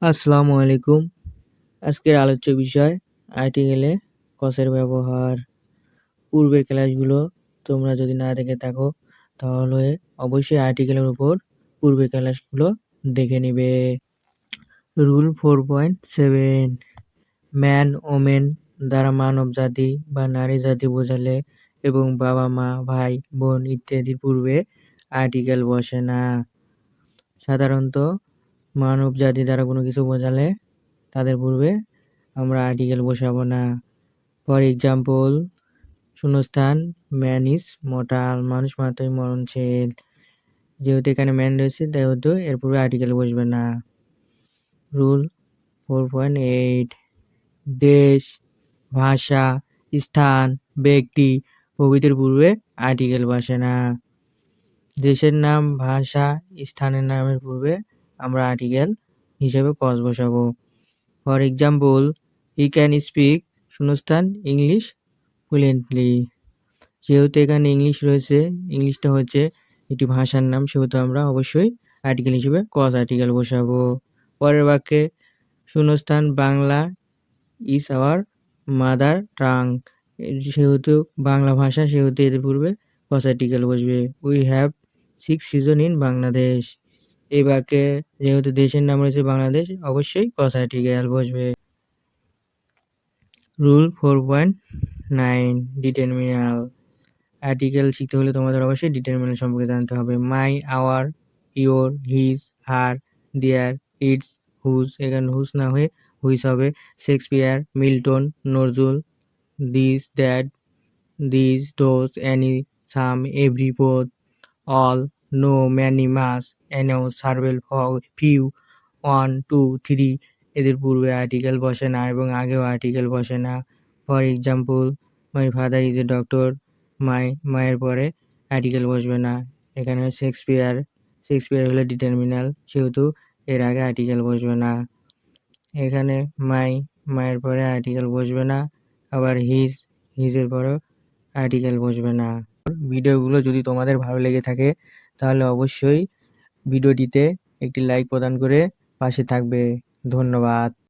আসসালামু আলাইকুম। আজকের আলোচ্য বিষয় আর্টিকেলে কসের ব্যবহার। পূর্বের ক্লাসগুলো তোমরা যদি না দেখে থাকো তাহলে অবশ্যই আর্টিকেলের উপর পূর্বের ক্লাসগুলো দেখে নিবে। রুল 4.7 ম্যান ওমেন দ্বারা মানব জাতি বা নারী জাতি বোঝালে এবং বাবা মা ভাই বোন ইত্যাদির পূর্বে আর্টিকেল বসে না। সাধারণত মানব জাতি দ্বারা কোনো কিছু বোঝালে তাদের পূর্বে আমরা আর্টিকেল বসাবো না। ফর এক্সাম্পল, শূন্যস্থান ম্যান ইজ মর্টাল, মানুষ মাত্রই মরণশীল। যেহেতু এখানে ম্যান রয়েছে সেহেতু এর পূর্বে আর্টিকেল বসবে না। রুল 4.8 দেশ, ভাষা, স্থান, ব্যক্তি প্রভৃতির পূর্বে আর্টিকেল বসে না। দেশের নাম, ভাষা, স্থানের নামের পূর্বে আমরা আর্টিকেল হিসেবে কজ বসাবো। For example, he can speak শূন্যস্থান ইংলিশ ফ্লুয়েন্টলি। যেহেতু এখানে ইংলিশ রয়েছে, ইংলিশটা হচ্ছে একটি ভাষার নাম, সেহেতু আমরা অবশ্যই আর্টিকেল হিসেবে কজ আর্টিকেল বসাবো। পরের বাক্যে শূন্যস্থান Bangla is our mother tongue, সেহেতু বাংলা ভাষা, সেহেতু এর পূর্বে কজ আর্টিকেল বসবে। We have 6 season in Bangladesh. এই বাক্যে যেহেতু দেশের নাম রয়েছে বাংলাদেশ, অবশ্যই কজ আর্টিকেল বসবে। Rule 4.9 determiner. আর্টিকেল শিখতে হলে তোমাদের অবশ্যই ডিটারমিনাল সম্পর্কে জানতে হবে। My, our, your, his, her, their, its, whose, এখানে হুজ না হয়ে হুইজ হবে। Shakespeare, Milton, Nazrul, this, that, this, those, any, some, every, both, all, no, many, much, enough, several, few, 1, 2, 3 এদের পূর্বে আর্টিকেল বসে না এবং আগেও আর্টিকেল বসে না। For example, my father is a doctor, মায়ের পরে আর্টিকেল বসবে না। এখানে শেক্সপিয়ার হলো ডিটারমিনাল, সেহেতু এর আগে আর্টিকেল বসবে না। এখানে মায়ের পরে আর্টিকেল বসবে না। আবার হিজের পরেও আর্টিকেল বসবে না। ভিডিওগুলো যদি তোমাদের ভালো লেগে থাকে তাহলে অবশ্যই ভিডিওটিতে একটি লাইক প্রদান করে পাশে থাকবে। ধন্যবাদ।